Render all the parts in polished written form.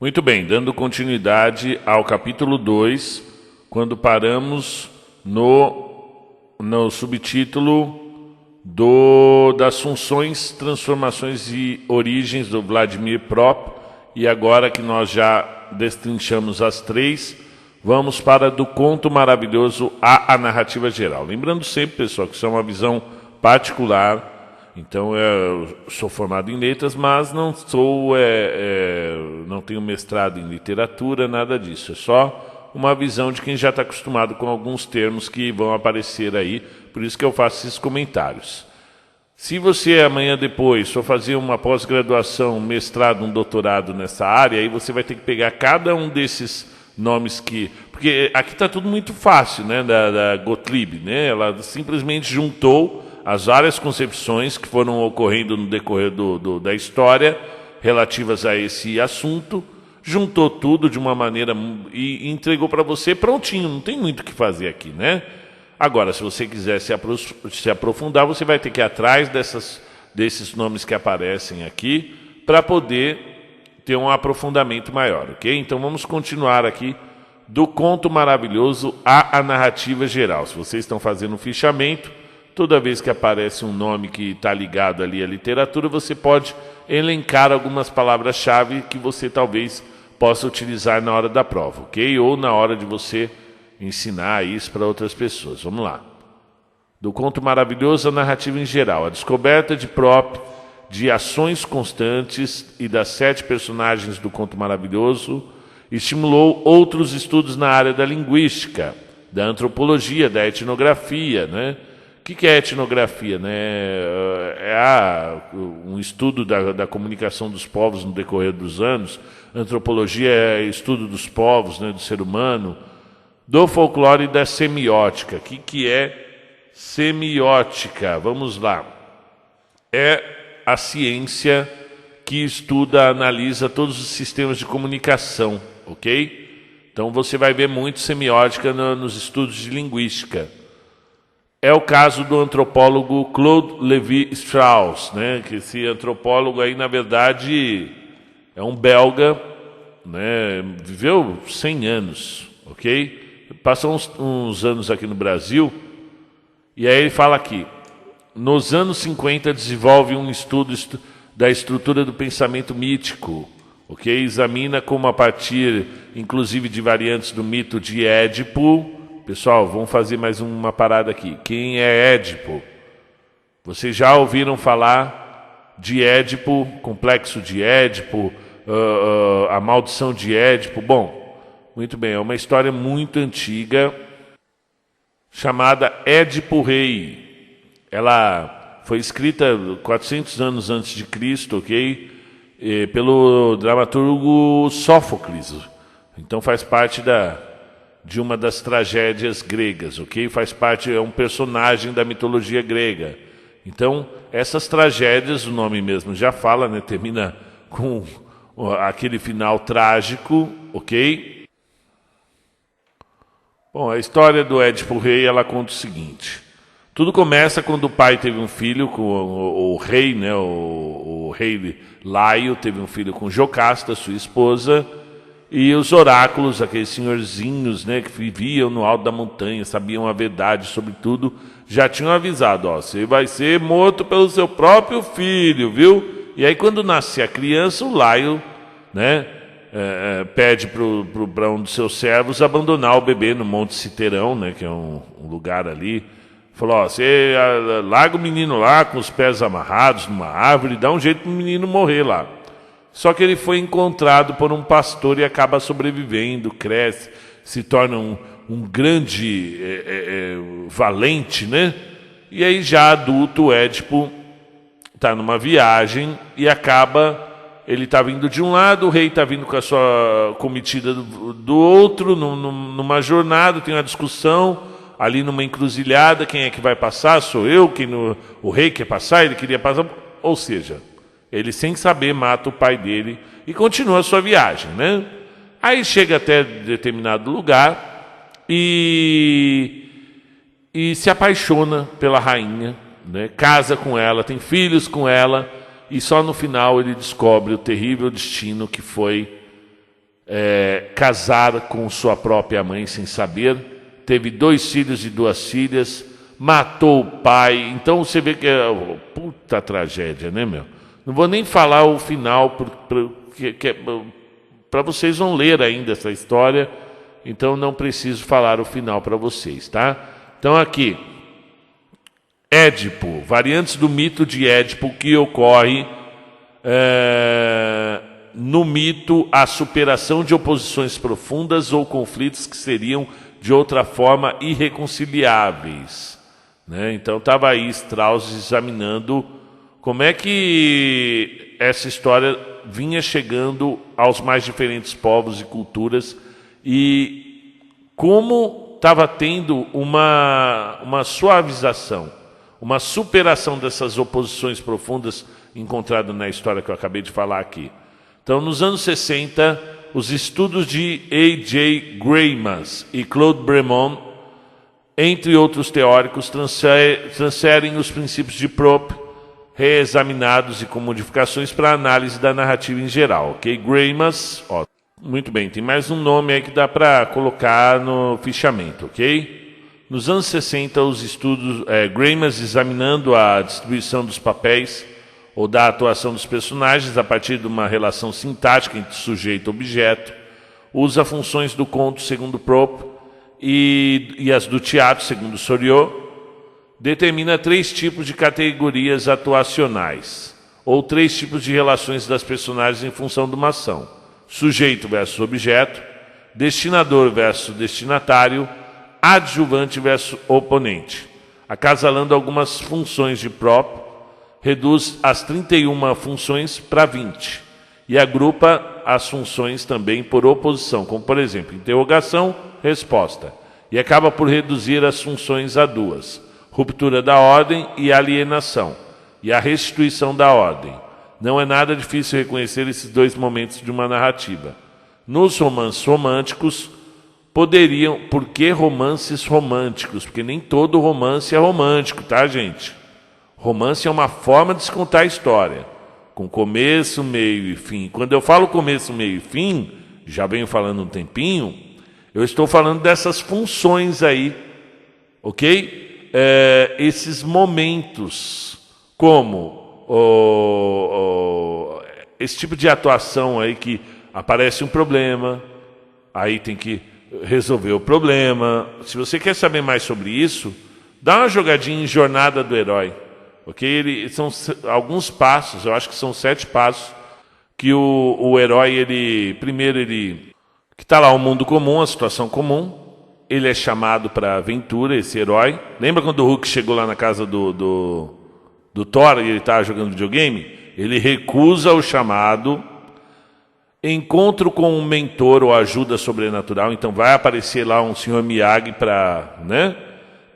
Muito bem, dando continuidade ao capítulo 2, quando paramos no subtítulo das funções, transformações e origens do Vladimir Prop, e agora que nós já destrinchamos as três, vamos para do conto maravilhoso a narrativa geral. Lembrando sempre, pessoal, que isso é uma visão particular. Então, eu sou formado em letras, mas não tenho mestrado em literatura, nada disso. É só uma visão de quem já está acostumado com alguns termos que vão aparecer aí, por isso que eu faço esses comentários. Se você amanhã depois for fazer uma pós-graduação, um mestrado, um doutorado nessa área, aí você vai ter que pegar cada um desses nomes porque aqui está tudo muito fácil, né, da Gottlieb, né? Ela simplesmente juntou as várias concepções que foram ocorrendo no decorrer da história relativas a esse assunto, juntou tudo de uma maneira e entregou para você prontinho, não tem muito o que fazer aqui, né? Agora, se você quiser se aprofundar, você vai ter que ir atrás desses nomes que aparecem aqui para poder ter um aprofundamento maior, ok? Então vamos continuar aqui do conto maravilhoso a narrativa geral. Se vocês estão fazendo um fichamento, toda vez que aparece um nome que está ligado ali à literatura, você pode elencar algumas palavras-chave que você talvez possa utilizar na hora da prova, ok? Ou na hora de você ensinar isso para outras pessoas. Vamos lá. Do conto maravilhoso à narrativa em geral. A descoberta de Prop de ações constantes e das 7 personagens do conto maravilhoso estimulou outros estudos na área da linguística, da antropologia, da etnografia, né? O que é etnografia? Né? Um estudo da comunicação dos povos no decorrer dos anos. Antropologia é estudo dos povos, né, do ser humano. Do folclore e da semiótica. O que é semiótica? Vamos lá. É a ciência que estuda, analisa todos os sistemas de comunicação, ok? Então você vai ver muito semiótica nos estudos de linguística. É o caso do antropólogo Claude Lévi-Strauss, né? Que esse antropólogo aí, na verdade, é um belga, né? Viveu 100 anos, ok? Passou uns anos aqui no Brasil, e aí ele fala aqui, nos anos 50 desenvolve um estudo da estrutura do pensamento mítico, ok? Examina como a partir, inclusive, de variantes do mito de Édipo. Pessoal, vamos fazer mais uma parada aqui. Quem é Édipo? Vocês já ouviram falar de Édipo, complexo de Édipo, a maldição de Édipo? Bom, muito bem, é uma história muito antiga, chamada Édipo Rei. Ela foi escrita 400 anos antes de Cristo, ok? Pelo dramaturgo Sófocles. Então faz parte de uma das tragédias gregas, ok? Faz parte, é um personagem da mitologia grega. Então, essas tragédias, o nome mesmo já fala, né? Termina com aquele final trágico, ok? Bom, a história do Édipo Rei, ela conta o seguinte. Tudo começa quando o pai teve um filho com o rei, né? O rei Laio teve um filho com Jocasta, sua esposa. E os oráculos, aqueles senhorzinhos, né, que viviam no alto da montanha, sabiam a verdade sobre tudo, já tinham avisado, ó, você vai ser morto pelo seu próprio filho, viu? E aí quando nasce a criança, o Laio, né, pede para um dos seus servos abandonar o bebê no Monte Citerão, né, que é um lugar ali. Falou, ó, você larga o menino lá com os pés amarrados numa árvore, dá um jeito para o menino morrer lá. Só que ele foi encontrado por um pastor e acaba sobrevivendo, cresce, se torna um grande valente, né? E aí já adulto, o Édipo está numa viagem e ele está vindo de um lado, o rei está vindo com a sua comitiva do outro, numa jornada, tem uma discussão, ali numa encruzilhada, quem é que vai passar? Sou eu, o rei quer passar, ele queria passar, ou seja... Ele, sem saber, mata o pai dele e continua a sua viagem, né? Aí chega até determinado lugar e se apaixona pela rainha, né? Casa com ela, tem filhos com ela, e só no final ele descobre o terrível destino que foi casar com sua própria mãe sem saber, teve 2 filhos e 2 filhas, matou o pai. Então você vê que é puta tragédia, né, meu? Não vou nem falar o final, para vocês vão ler ainda essa história, então não preciso falar o final para vocês, tá? Então aqui, Édipo, variantes do mito de Édipo que ocorre no mito a superação de oposições profundas ou conflitos que seriam de outra forma irreconciliáveis, né? Então estava aí Strauss examinando como é que essa história vinha chegando aos mais diferentes povos e culturas e como estava tendo uma suavização, uma superação dessas oposições profundas encontradas na história que eu acabei de falar aqui. Então, nos anos 60, os estudos de A.J. Greimas e Claude Bremont, entre outros teóricos, transferem os princípios de Propp, reexaminados e com modificações para análise da narrativa em geral. Ok? Greimas, muito bem, tem mais um nome aí que dá para colocar no fichamento, ok? Nos anos 60, os estudos, Greimas examinando a distribuição dos papéis ou da atuação dos personagens a partir de uma relação sintática entre sujeito e objeto, usa funções do conto segundo Propp e as do teatro segundo Soriot, determina 3 tipos de categorias atuacionais, ou 3 tipos de relações das personagens em função de uma ação: sujeito versus objeto, destinador versus destinatário, adjuvante versus oponente, acasalando algumas funções de Propp, reduz as 31 funções para 20 e agrupa as funções também por oposição, como por exemplo, interrogação, resposta, e acaba por reduzir as funções a 2, ruptura da ordem e alienação, e a restituição da ordem. Não é nada difícil reconhecer esses 2 momentos de uma narrativa. Nos romances românticos, por que romances românticos? Porque nem todo romance é romântico, tá, gente? Romance é uma forma de se contar a história, com começo, meio e fim. Quando eu falo começo, meio e fim, já venho falando um tempinho, eu estou falando dessas funções aí, ok? Esses momentos, como esse tipo de atuação aí que aparece um problema, aí tem que resolver o problema. Se você quer saber mais sobre isso, dá uma jogadinha em Jornada do Herói. Okay? São alguns passos, eu acho que são 7 passos, que o herói, que está lá o mundo comum, a situação comum, ele é chamado para a aventura, esse herói. Lembra quando o Hulk chegou lá na casa do Thor e ele estava jogando videogame? Ele recusa o chamado, encontro com um mentor ou ajuda sobrenatural, então vai aparecer lá um senhor Miyagi para, né?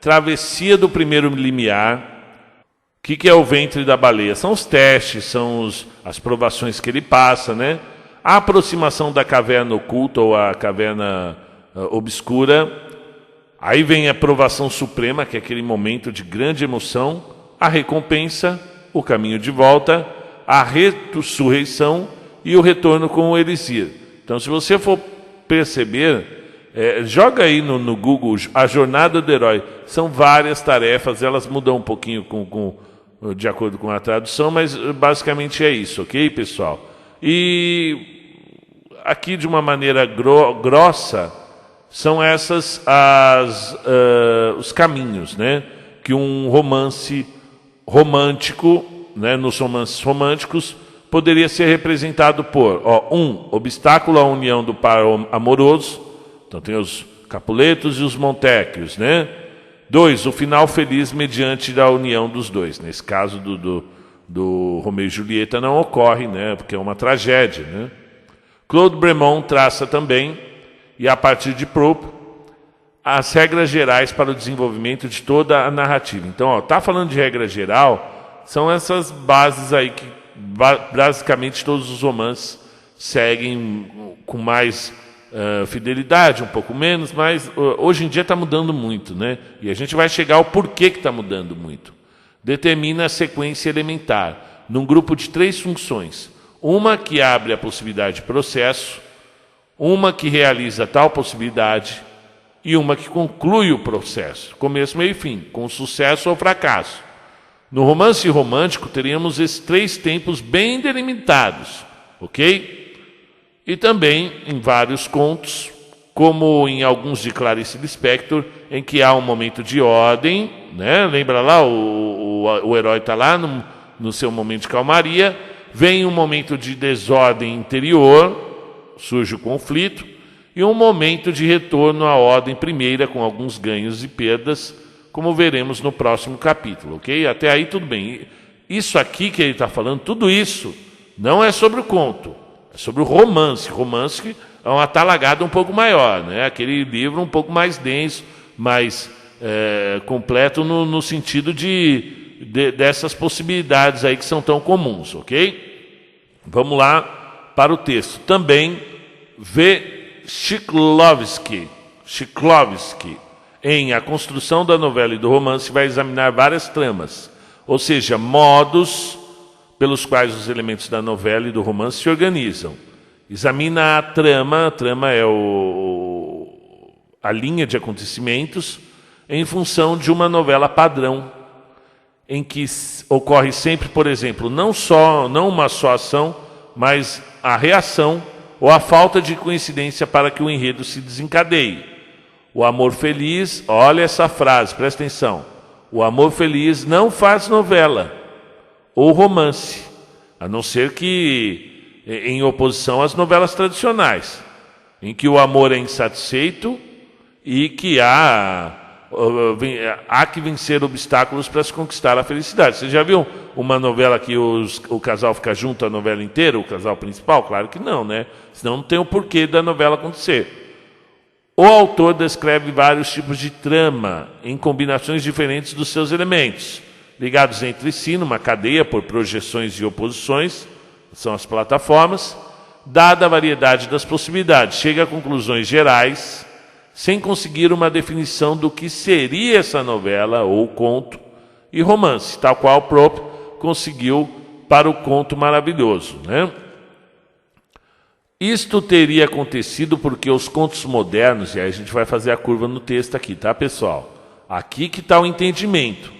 Travessia do primeiro limiar. O que é o ventre da baleia? São os testes, são as provações que ele passa, né? A aproximação da caverna oculta ou a caverna obscura. Aí vem a provação suprema, que é aquele momento de grande emoção. A recompensa, o caminho de volta, a ressurreição e o retorno com o elixir. Então, se você for perceber, joga aí no Google a jornada do herói. São várias tarefas, elas mudam um pouquinho de acordo com a tradução, mas basicamente é isso, ok, pessoal? E aqui, de uma maneira grossa, são esses os caminhos, né? Que um romance romântico, né, nos romances românticos, poderia ser representado por 1. Obstáculo à união do par amoroso. Então tem os Capuletos e os Montecchios, né? 2. O final feliz mediante da união dos dois. Nesse caso do Romeu e Julieta não ocorre, né? Porque é uma tragédia, né? Claude Bremont traça também, e a partir de Propp, as regras gerais para o desenvolvimento de toda a narrativa. Então, tá falando de regra geral, são essas bases aí que basicamente todos os romances seguem com mais fidelidade, um pouco menos, mas hoje em dia está mudando muito, né? E a gente vai chegar ao porquê que está mudando muito. Determina a sequência elementar, num grupo de 3 funções. Uma que abre a possibilidade de processo, uma que realiza tal possibilidade e uma que conclui o processo, começo, meio e fim, com sucesso ou fracasso. No romance romântico, teríamos esses 3 tempos bem delimitados, ok? E também em vários contos, como em alguns de Clarice Lispector, em que há um momento de ordem, né? Lembra lá, o herói está lá no seu momento de calmaria, vem um momento de desordem interior, surge o conflito, e um momento de retorno à ordem primeira, com alguns ganhos e perdas, como veremos no próximo capítulo, ok? Até aí tudo bem. Isso aqui que ele está falando, tudo isso, não é sobre o conto, é sobre o romance. Romance é uma talagada um pouco maior, né? Aquele livro um pouco mais denso, mais completo no sentido dessas possibilidades aí que são tão comuns, ok? Vamos lá para o texto. Também Shklovsky, em A Construção da Novela e do Romance, vai examinar várias tramas, ou seja, modos pelos quais os elementos da novela e do romance se organizam. Examina a trama é a linha de acontecimentos em função de uma novela padrão, em que ocorre sempre, por exemplo, não uma só ação, mas a reação ou a falta de coincidência para que o enredo se desencadeie. O amor feliz, olha essa frase, presta atenção. O amor feliz não faz novela ou romance, a não ser que em oposição às novelas tradicionais, em que o amor é insatisfeito e que há que vencer obstáculos para se conquistar a felicidade. Você já viu uma novela que o casal fica junto a novela inteira, o casal principal? Claro que não, né? Senão não tem o porquê da novela acontecer. O autor descreve vários tipos de trama em combinações diferentes dos seus elementos, ligados entre si numa cadeia por projeções e oposições, são as plataformas. Dada a variedade das possibilidades, chega a conclusões gerais, sem conseguir uma definição do que seria essa novela ou conto e romance, tal qual Propp conseguiu para o Conto Maravilhoso, né? Isto teria acontecido porque os contos modernos, e aí a gente vai fazer a curva no texto aqui, tá, pessoal? Aqui que está o entendimento.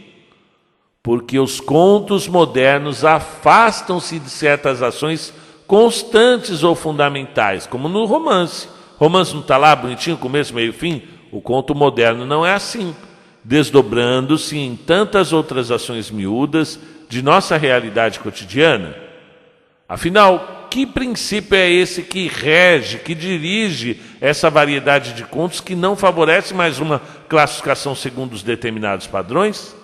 Porque os contos modernos afastam-se de certas ações constantes ou fundamentais, como no romance. O romance não está lá, bonitinho, começo, meio, fim? O conto moderno não é assim, desdobrando-se em tantas outras ações miúdas de nossa realidade cotidiana. Afinal, que princípio é esse que rege, que dirige essa variedade de contos que não favorece mais uma classificação segundo os determinados padrões?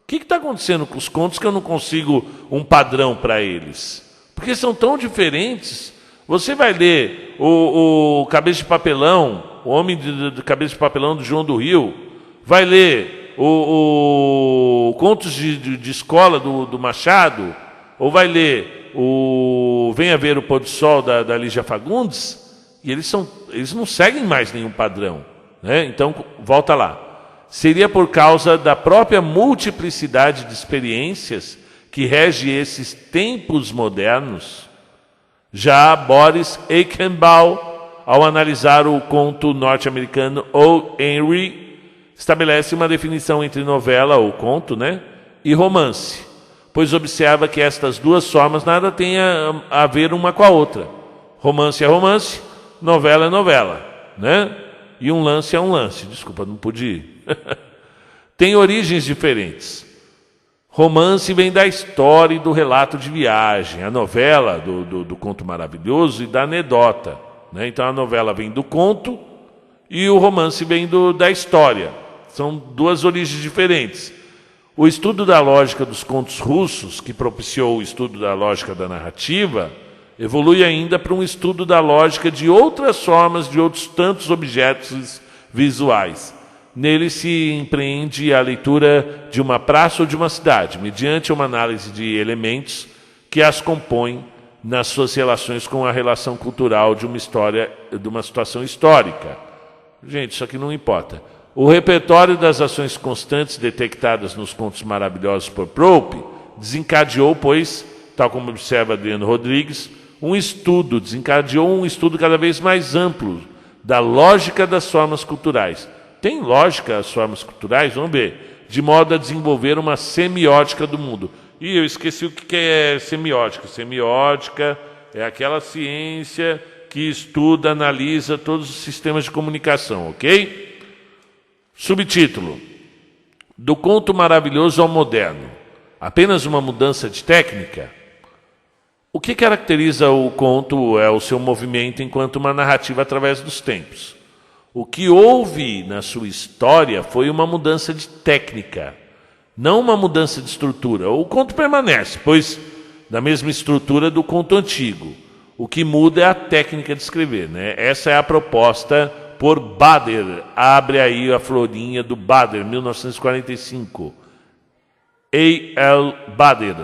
O que está acontecendo com os contos que eu não consigo um padrão para eles? Porque são tão diferentes. Você vai ler o Cabeça de Papelão, o Homem de Cabeça de Papelão do João do Rio, vai ler o Contos de Escola do Machado, ou vai ler o Venha Ver o Pôr do Sol da Lígia Fagundes, e eles não seguem mais nenhum padrão, né? Então, volta lá. Seria por causa da própria multiplicidade de experiências que rege esses tempos modernos. Já Boris Eichenbaum, ao analisar o conto norte-americano O. Henry, estabelece uma definição entre novela ou conto, né, e romance, pois observa que estas duas formas nada têm a ver uma com a outra. Romance é romance, novela é novela, né? E um lance é um lance. Desculpa, não pude ir. Tem origens diferentes. Romance vem da história e do relato de viagem. A novela do Conto Maravilhoso e da anedota, né? Então a novela vem do conto e o romance vem da história. São duas origens diferentes. O estudo da lógica dos contos russos, que propiciou o estudo da lógica da narrativa, evolui ainda para um estudo da lógica de outras formas, de outros tantos objetos visuais. Nele se empreende a leitura de uma praça ou de uma cidade, mediante uma análise de elementos que as compõem nas suas relações com a relação cultural de uma situação histórica. Gente, isso aqui não importa. O repertório das ações constantes detectadas nos Contos Maravilhosos por Propp desencadeou, pois, tal como observa Adriano Rodrigues, um estudo, desencadeou um estudo cada vez mais amplo da lógica das formas culturais. Tem lógica as formas culturais? Vamos ver. De modo a desenvolver uma semiótica do mundo. E eu esqueci o que é semiótica. Semiótica é aquela ciência que estuda, analisa todos os sistemas de comunicação, ok? Subtítulo: Do conto maravilhoso ao moderno. Apenas uma mudança de técnica? O que caracteriza o conto é o seu movimento enquanto uma narrativa através dos tempos. O que houve na sua história foi uma mudança de técnica, não uma mudança de estrutura. O conto permanece, pois da mesma estrutura do conto antigo. O que muda é a técnica de escrever, né? Essa é a proposta por Bader. Abre aí a florinha do Bader, 1945. A.L. Bader,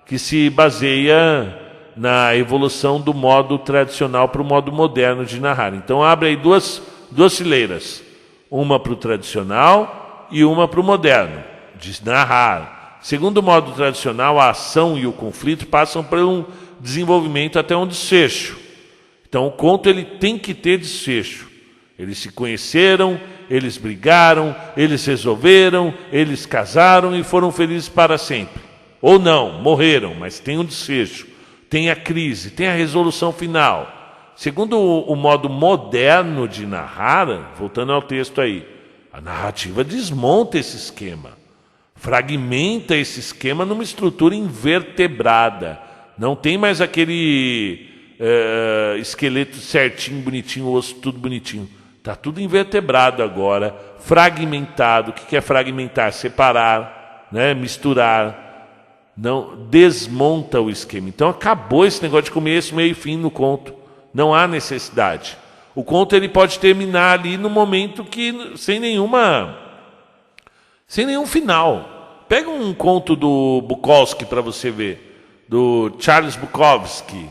que se baseia na evolução do modo tradicional para o modo moderno de narrar. Então abre aí duas fileiras, uma para o tradicional e uma para o moderno, de narrar. Segundo o modo tradicional, a ação e o conflito passam por um desenvolvimento até um desfecho. Então o conto ele tem que ter desfecho. Eles se conheceram, eles brigaram, eles resolveram, eles casaram e foram felizes para sempre. Ou não, morreram, mas tem um desfecho, tem a crise, tem a resolução final. Segundo o modo moderno de narrar, voltando ao texto aí, a narrativa desmonta esse esquema, fragmenta esse esquema numa estrutura invertebrada. Não tem mais aquele esqueleto certinho, bonitinho, osso tudo bonitinho. Está tudo invertebrado agora, fragmentado. O que é fragmentar? Separar, né? Misturar. Não, desmonta o esquema. Então acabou esse negócio de começo, meio e fim no conto. Não há necessidade. O conto ele pode terminar ali no momento que sem nenhum final. Pega um conto do Bukowski para você ver, do Charles Bukowski.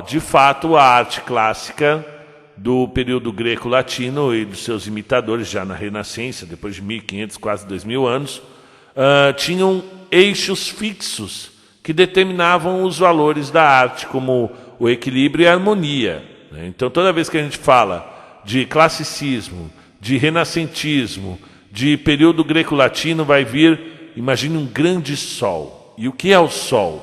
De fato, a arte clássica do período greco-latino e dos seus imitadores, já na Renascença, depois de 1500, quase 2000 anos, tinham eixos fixos que determinavam os valores da arte, como o equilíbrio e a harmonia. Então, toda vez que a gente fala de classicismo, de renascentismo, de período greco-latino, vai vir, imagine um grande sol. E o que é o sol?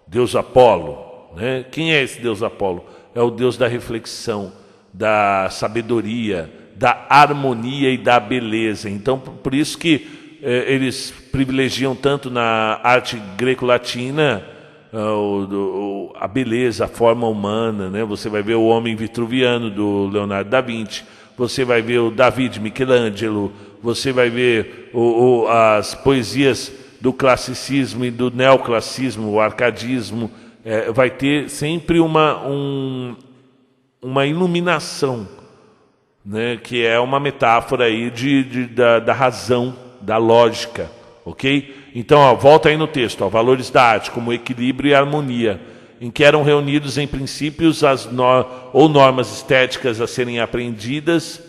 Deus Apolo. Né? Quem é esse Deus Apolo? É o Deus da reflexão, da sabedoria, da harmonia e da beleza. Então, por isso que eles privilegiam tanto na arte greco-latina a beleza, a forma humana, né? Você vai ver o Homem Vitruviano do Leonardo da Vinci, você vai ver o Davi de Michelangelo, você vai ver as poesias do classicismo e do neoclassicismo, o arcadismo. Vai ter sempre uma iluminação, né? Que é uma metáfora aí da razão, da lógica, ok? Então, volta aí no texto, valores da arte como equilíbrio e harmonia, em que eram reunidos em princípios ou normas estéticas a serem aprendidas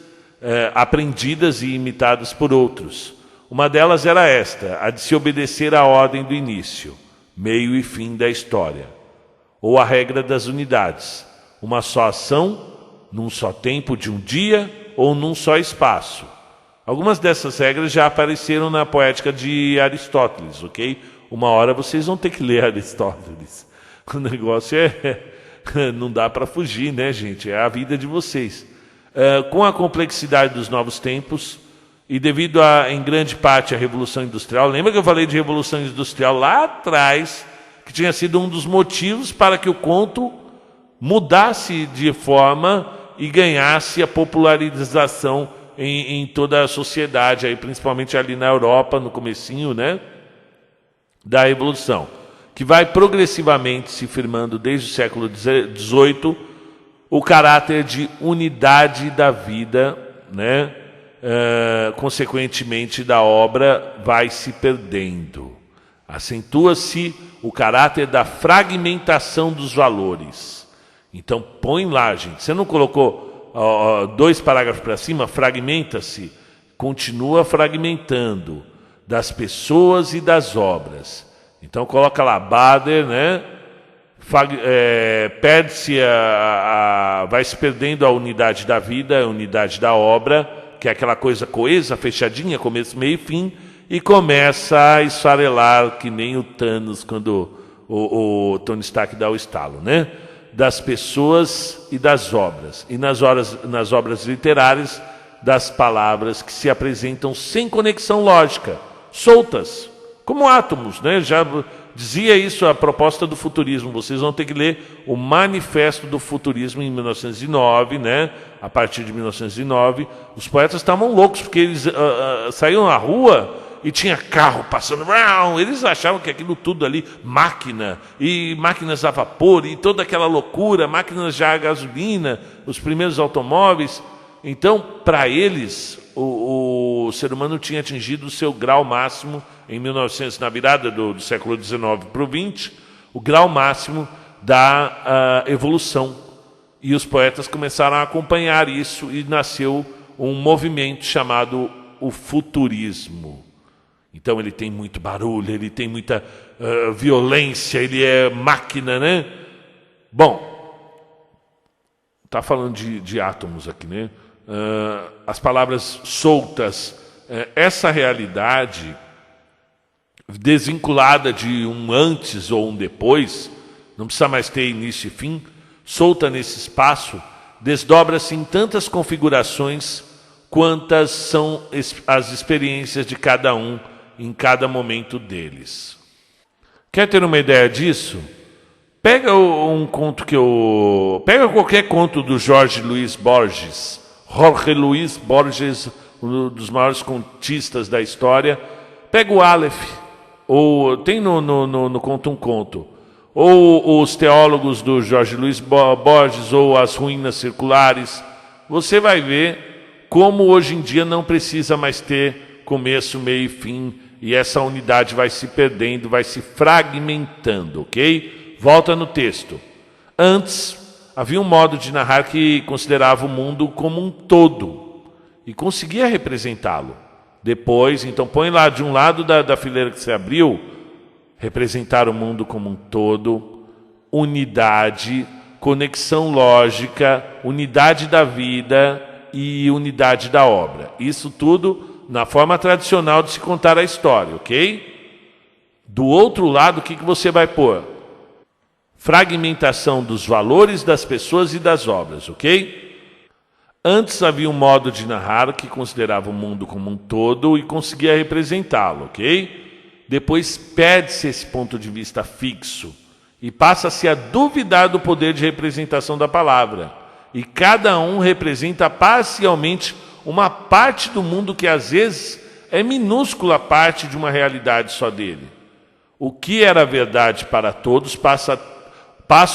e imitadas por outros. Uma delas era esta, a de se obedecer à ordem do início, meio e fim da história, ou a regra das unidades, uma só ação, num só tempo de um dia ou num só espaço. Algumas dessas regras já apareceram na poética de Aristóteles, ok? Uma hora vocês vão ter que ler Aristóteles. O negócio não dá para fugir, né, gente? É a vida de vocês. Com a complexidade dos novos tempos e devido em grande parte à Revolução Industrial, lembra que eu falei de Revolução Industrial lá atrás, que tinha sido um dos motivos para que o conto mudasse de forma e ganhasse a popularização em toda a sociedade, aí, principalmente ali na Europa, no comecinho, né, da Revolução, que vai progressivamente se firmando desde o século XVIII o caráter de unidade da vida, né, consequentemente da obra vai se perdendo. Acentua-se o caráter da fragmentação dos valores. Então põe lá, gente. Você não colocou 2 parágrafos para cima? Fragmenta-se, continua fragmentando das pessoas e das obras. Então coloca lá, Bader, né? perde-se vai se perdendo a unidade da vida, a unidade da obra, que é aquela coisa coesa, fechadinha, começo, meio e fim, e começa a esfarelar que nem o Thanos quando o Tony Stark dá o estalo, né? Das pessoas e das obras. E nas obras literárias, das palavras que se apresentam sem conexão lógica, soltas, como átomos, né? Já dizia isso a proposta do futurismo. Vocês vão ter que ler o Manifesto do Futurismo em 1909, né? A partir de 1909, os poetas estavam loucos porque eles saíam na rua e tinha carro passando. Eles achavam que aquilo tudo ali, máquina, e máquinas a vapor, e toda aquela loucura, máquinas já a gasolina, os primeiros automóveis. Então, para eles, o ser humano tinha atingido o seu grau máximo em 1900, na virada do século XIX para o XX, o grau máximo da evolução. E os poetas começaram a acompanhar isso e nasceu um movimento chamado o futurismo. Então ele tem muito barulho, ele tem muita violência, ele é máquina, né? Bom, está falando de átomos aqui, né? As palavras soltas, essa realidade desvinculada de um antes ou um depois, não precisa mais ter início e fim, solta nesse espaço, desdobra-se em tantas configurações quantas são as experiências de cada um em cada momento deles. Quer ter uma ideia disso? Pega um conto pega qualquer conto do Jorge Luis Borges, um dos maiores contistas da história. Pega o Aleph, ou tem no Conto um Conto, ou os teólogos do Jorge Luis Borges, ou as ruínas circulares. Você vai ver como hoje em dia não precisa mais ter começo, meio e fim, e essa unidade vai se perdendo, vai se fragmentando, ok? Volta no texto. Antes, havia um modo de narrar que considerava o mundo como um todo e conseguia representá-lo. Depois, então, põe lá de um lado da fileira que você abriu, representar o mundo como um todo, unidade, conexão lógica, unidade da vida e unidade da obra. Isso tudo na forma tradicional de se contar a história, ok? Do outro lado, o que você vai pôr? Fragmentação dos valores das pessoas e das obras, ok? Antes havia um modo de narrar que considerava o mundo como um todo e conseguia representá-lo, ok? Depois perde-se esse ponto de vista fixo e passa-se a duvidar do poder de representação da palavra. E cada um representa parcialmente uma parte do mundo que às vezes é minúscula parte de uma realidade só dele. O que era verdade para todos passa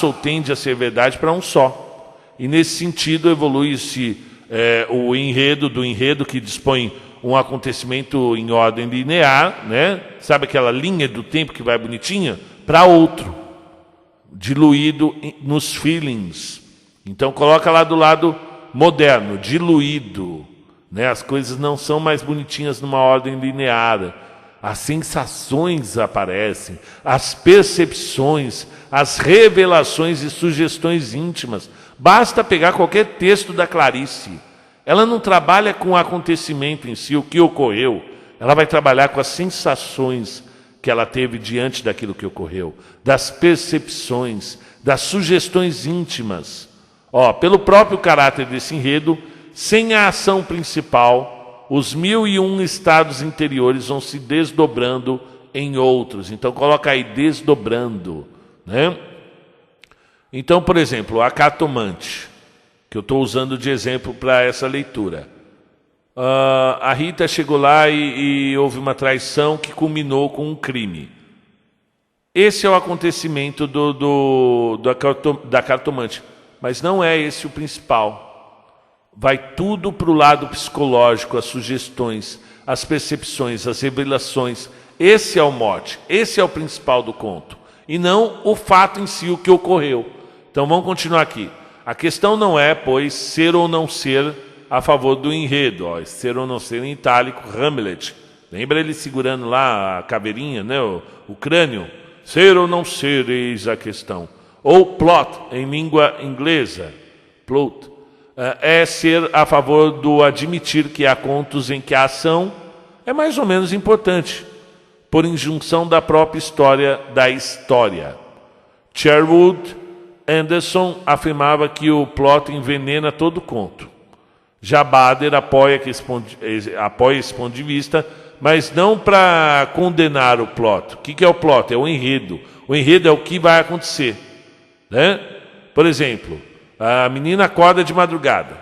ou tende a ser verdade para um só. E nesse sentido evolui-se o enredo do enredo que dispõe um acontecimento em ordem linear, né? Sabe aquela linha do tempo que vai bonitinha? Para outro, diluído nos feelings. Então coloca lá do lado moderno, diluído, né? As coisas não são mais bonitinhas numa ordem linear. As sensações aparecem, as percepções, as revelações e sugestões íntimas. Basta pegar qualquer texto da Clarice. Ela não trabalha com o acontecimento em si, o que ocorreu. Ela vai trabalhar com as sensações que ela teve diante daquilo que ocorreu, das percepções, das sugestões íntimas. Pelo próprio caráter desse enredo, sem a ação principal, os 1001 estados interiores vão se desdobrando em outros. Então, coloca aí, desdobrando, né? Então, por exemplo, a cartomante, que eu estou usando de exemplo para essa leitura. A Rita chegou lá e houve uma traição que culminou com um crime. Esse é o acontecimento da cartomante, mas não é esse o principal. Vai tudo para o lado psicológico, as sugestões, as percepções, as revelações. Esse é o mote, esse é o principal do conto. E não o fato em si, o que ocorreu. Então vamos continuar aqui. A questão não é, pois, ser ou não ser a favor do enredo. Ser ou não ser em itálico, Hamlet. Lembra ele segurando lá a caveirinha, né? O crânio? Ser ou não ser, eis a questão. Ou plot, em língua inglesa, plot, é ser a favor do admitir que há contos em que a ação é mais ou menos importante, por injunção da própria história da história. Sherwood Anderson afirmava que o plot envenena todo conto. Já Bader apoia esse ponto de vista, mas não para condenar o plot. O que é o plot? É o enredo. O enredo é o que vai acontecer, né? Por exemplo, a menina acorda de madrugada,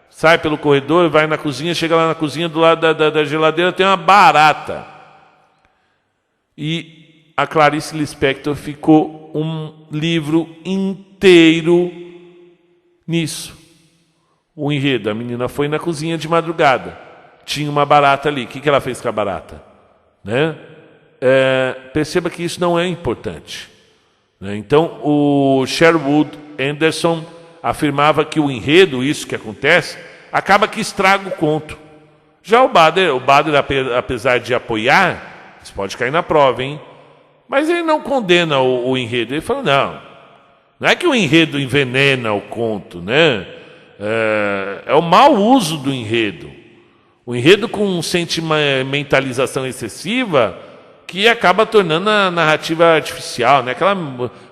sai pelo corredor, vai na cozinha, chega lá na cozinha, do lado da geladeira tem uma barata. E a Clarice Lispector ficou um livro inteiro nisso. O enredo, a menina foi na cozinha de madrugada, tinha uma barata ali. O que ela fez com a barata? Né? Perceba que isso não é importante. Né? Então, o Sherwood Anderson afirmava que o enredo, isso que acontece, acaba que estraga o conto. Já o Bader, apesar de apoiar, isso pode cair na prova, hein? Mas ele não condena o enredo. Ele fala, não é que o enredo envenena o conto, né? É o mau uso do enredo. O enredo com sentimentalização excessiva que acaba tornando a narrativa artificial, né?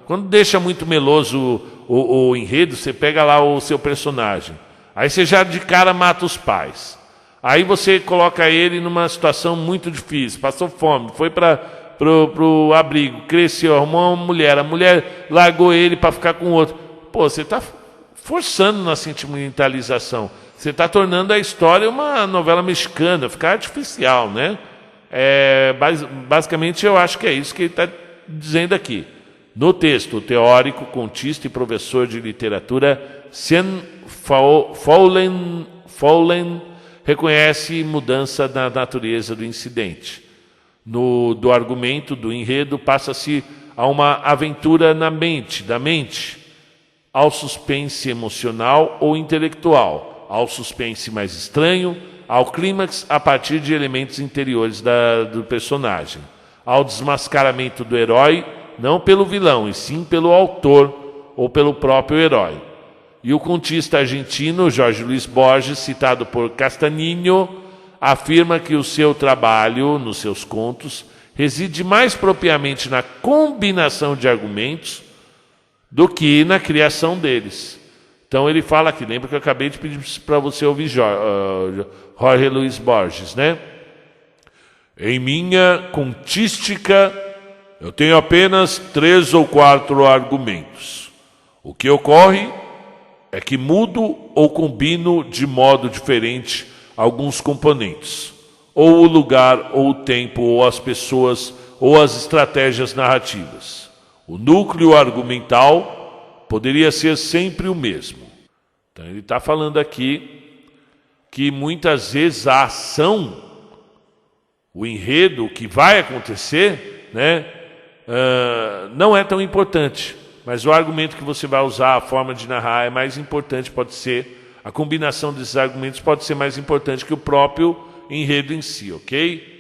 Quando deixa muito meloso o enredo, você pega lá o seu personagem. Aí você já de cara mata os pais. Aí você coloca ele numa situação muito difícil, passou fome, foi pro abrigo, cresceu, arrumou uma mulher, a mulher largou ele para ficar com outro. Pô, você está forçando na sentimentalização. Você está tornando a história uma novela mexicana, ficar artificial, né? Basicamente, eu acho que é isso que ele está dizendo aqui. No texto, o teórico, contista e professor de literatura Sean Fowlen reconhece mudança na natureza do incidente. Do argumento, do enredo, passa-se a uma aventura da mente, ao suspense emocional ou intelectual, ao suspense mais estranho, ao clímax a partir de elementos interiores do personagem, ao desmascaramento do herói, não pelo vilão, e sim pelo autor ou pelo próprio herói. E o contista argentino Jorge Luis Borges, citado por Castanhinho, afirma que o seu trabalho, nos seus contos, reside mais propriamente na combinação de argumentos do que na criação deles. Então ele fala aqui, lembra que eu acabei de pedir para você ouvir Jorge Luis Borges, né? Em minha contística, eu tenho apenas 3 ou 4 argumentos. O que ocorre é que mudo ou combino de modo diferente alguns componentes, ou o lugar, ou o tempo, ou as pessoas, ou as estratégias narrativas. O núcleo argumental poderia ser sempre o mesmo. Então ele está falando aqui que muitas vezes a ação, o enredo, o que vai acontecer, né, não é tão importante. Mas o argumento que você vai usar, a forma de narrar é mais importante, pode ser, a combinação desses argumentos pode ser mais importante que o próprio enredo em si, ok?